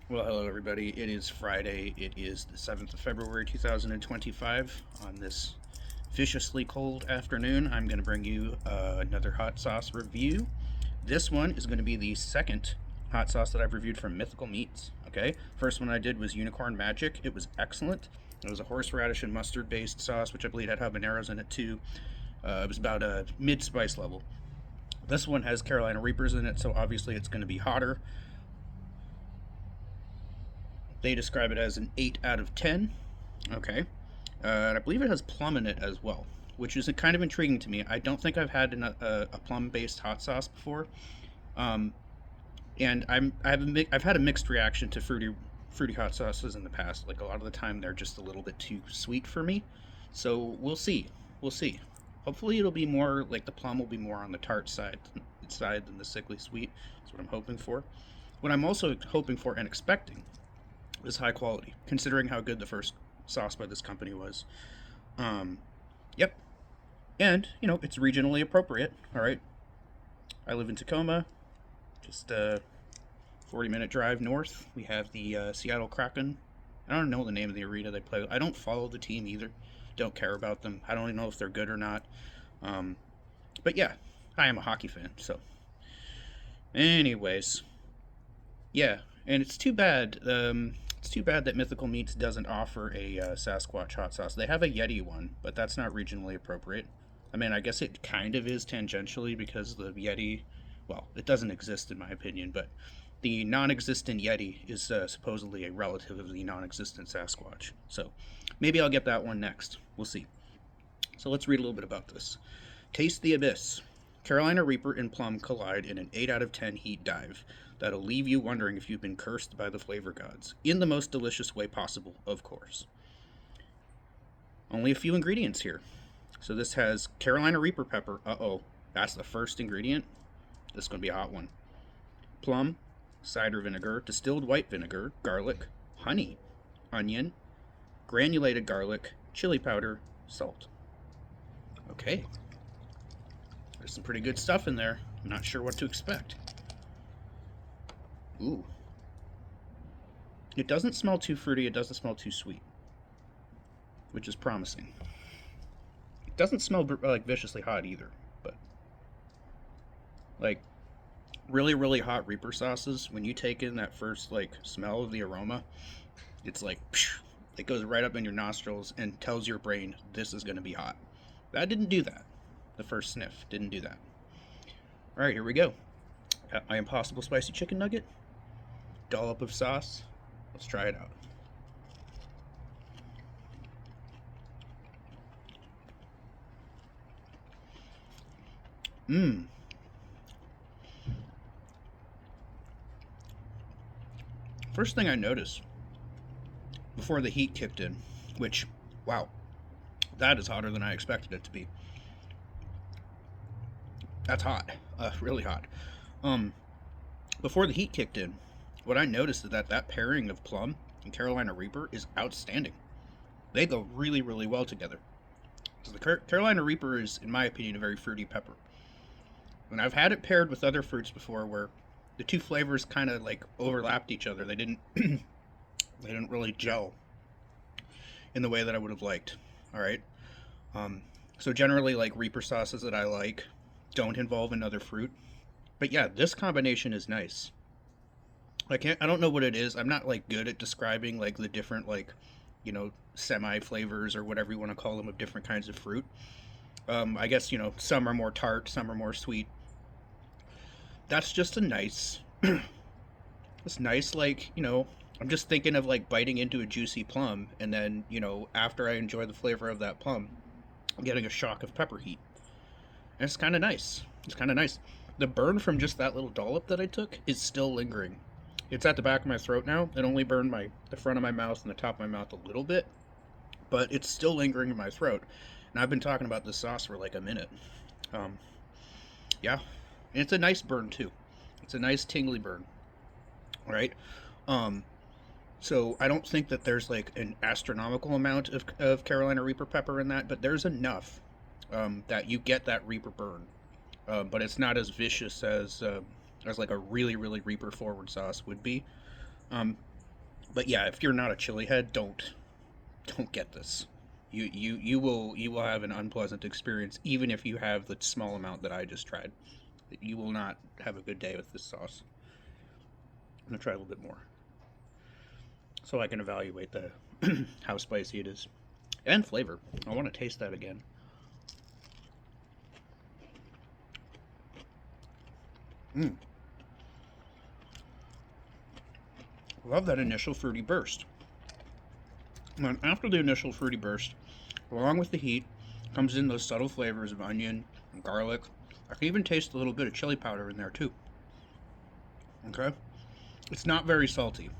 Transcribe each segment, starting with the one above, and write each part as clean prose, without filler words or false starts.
Well, hello everybody. It is Friday. It is the 7th of February 2025. On this viciously cold afternoon, I'm going to bring you another hot sauce review. This one is going to be the second hot sauce that I've reviewed from Mythical Meats. Okay, first one I did was Unicorn Magic. It was excellent. It was a horseradish and mustard based sauce, which I believe had habaneros in it too. It was about a mid spice level. This one has Carolina Reapers in it, so obviously it's going to be hotter. They describe it as an 8 out of 10. Okay. And I believe it has plum in it as well, which is kind of intriguing to me. I don't think I've had a plum-based hot sauce before, um, and I've had a mixed reaction to fruity hot sauces in the past. Like a lot of the time, they're just a little bit too sweet for me. So we'll see. We'll see. Hopefully, it'll be more like the plum will be more on the tart side than the sickly sweet. That's what I'm hoping for. What I'm also hoping for and expecting is high quality, considering how good the first sauce by this company was. Um, yep. And, it's regionally appropriate. All right. I live in Tacoma, just a 40-minute drive north. We have the Seattle Kraken. I don't know the name of the arena they play. I don't follow the team either. Don't care about them. I don't even know if they're good or not. Um, but yeah, I am a hockey fan. So, anyways, yeah, and it's too bad. It's too bad that Mythical Meats doesn't offer a Sasquatch hot sauce. They have a Yeti one, but that's not regionally appropriate. I mean, I guess it kind of is tangentially because the Yeti, well, it doesn't exist in my opinion, but the non-existent Yeti is supposedly a relative of the non-existent Sasquatch. So maybe I'll get that one next. We'll see. So let's read a little bit about this. Taste the Abyss. Carolina Reaper and Plum collide in an 8 out of 10 heat dive that'll leave you wondering if you've been cursed by the flavor gods. In the most delicious way possible, of course. Only a few ingredients here. So this has Carolina Reaper pepper. Uh-oh, that's the first ingredient. This is going to be a hot one. Plum, cider vinegar, distilled white vinegar, garlic, honey, onion, granulated garlic, chili powder, salt. Okay, there's some pretty good stuff in there. I'm not sure what to expect. Ooh. It doesn't smell too fruity, it doesn't smell too sweet, which is promising. It doesn't smell like viciously hot either, but like really, really hot Reaper sauces, when you take in that first like smell of the aroma, it's like phew, it goes right up in your nostrils and tells your brain this is going to be hot. That didn't do that. The first sniff didn't do that. All right, here we go. Got my Impossible Spicy Chicken Nugget. Dollop of sauce. Let's try it out. Mmm. First thing I noticed before the heat kicked in, which, wow, that is hotter than I expected it to be. That's hot. Really hot. Um, Before the heat kicked in, what I noticed is that pairing of plum and Carolina Reaper is outstanding. They go really, really well together. So the Carolina Reaper is, in my opinion, a very fruity pepper. And I've had it paired with other fruits before where the two flavors kind of like overlapped each other. They didn't they didn't really gel in the way that I would have liked. All right. Um, so generally, like Reaper sauces that I like don't involve another fruit. But yeah, this combination is nice. I don't know what it is. I'm not like good at describing like the different like, semi flavors or whatever you want to call them of different kinds of fruit. I guess some are more tart, some are more sweet. That's just a nice, it's nice like I'm just thinking of like biting into a juicy plum and then after I enjoy the flavor of that plum, I'm getting a shock of pepper heat. And it's kind of nice. It's kind of nice. The burn from just that little dollop that I took is still lingering. It's at the back of my throat now. It only burned the front of my mouth and the top of my mouth a little bit, but it's still lingering in my throat. And I've been talking about this sauce for like a minute. Um, yeah, and it's a nice burn too. It's a nice tingly burn. All right. Um, so I don't think that there's like an astronomical amount of Carolina Reaper pepper in that, but there's enough that you get that Reaper burn. But it's not as vicious as like a really, really Reaper forward sauce would be. Um, But yeah, if you're not a chili head, don't get this. You will have an unpleasant experience even if you have the small amount that I just tried. You will not have a good day with this sauce. I'm gonna try a little bit more so I can evaluate the how spicy it is and flavor. I want to taste that again. Mm. Love that initial fruity burst. And after the initial fruity burst, along with the heat, comes in those subtle flavors of onion and garlic. I can even taste a little bit of chili powder in there too. Okay? It's not very salty.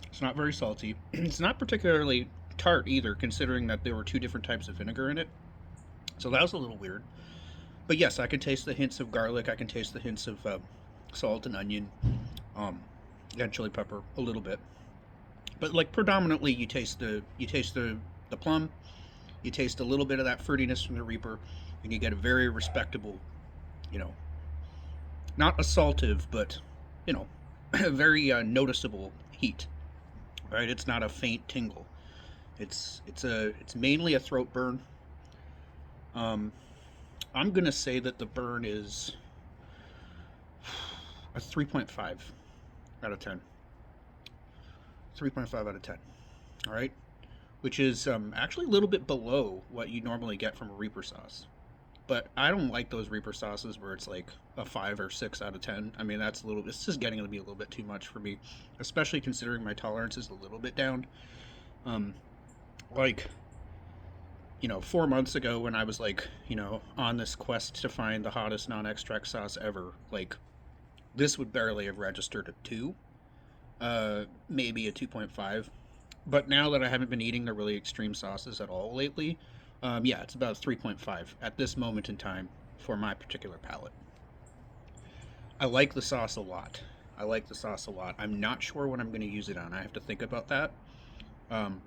It's not very salty. It's not particularly tart either, considering that there were two different types of vinegar in it. So that was a little weird. But yes, I can taste the hints of garlic. I can taste the hints of salt and onion, um, and chili pepper a little bit. But like predominantly, you taste the plum. You taste a little bit of that fruitiness from the Reaper, and you get a very respectable, you know, not assaultive, but you know, very noticeable heat. Right? It's not a faint tingle. It's mainly a throat burn. Um, I'm gonna say that the burn is a 3.5 out of 10. 3.5 out of 10. All right, which is actually a little bit below what you normally get from a Reaper sauce. But I don't like those Reaper sauces where it's like a 5 or 6 out of 10. I mean, that's a little. It's just getting to be a little bit too much for me, especially considering my tolerance is a little bit down. Um, like 4 months ago when I was like on this quest to find the hottest non-extract sauce ever, like this would barely have registered a 2, maybe a 2.5. But now that I haven't been eating the really extreme sauces at all lately, yeah, it's about 3.5 at this moment in time for my particular palate. I like the sauce a lot. I like the sauce a lot. I'm not sure what I'm going to use it on. I have to think about that. Um,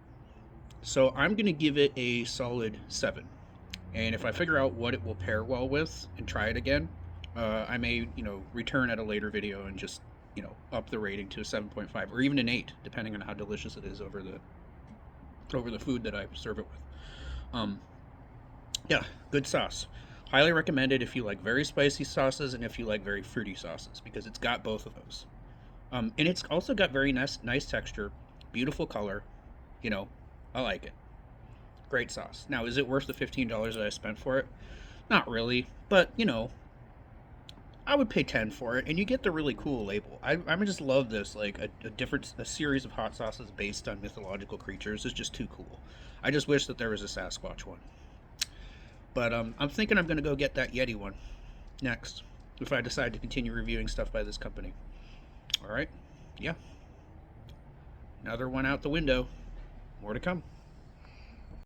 so I'm going to give it a solid 7. And if I figure out what it will pair well with and try it again, I may, return at a later video and just, up the rating to a 7.5 or even an 8, depending on how delicious it is over the food that I serve it with. Um, yeah, good sauce. Highly recommended if you like very spicy sauces and if you like very fruity sauces because it's got both of those. And it's also got very nice texture, beautiful color. You know, I like it. Great sauce. Now, is it worth the $15 that I spent for it? Not really, but I would pay 10 for it, and you get the really cool label. I just love this, like a series of hot sauces based on mythological creatures is just too cool. I just wish that there was a Sasquatch one. But I'm thinking I'm gonna go get that Yeti one next if I decide to continue reviewing stuff by this company. All right, yeah, another one out the window. More to come.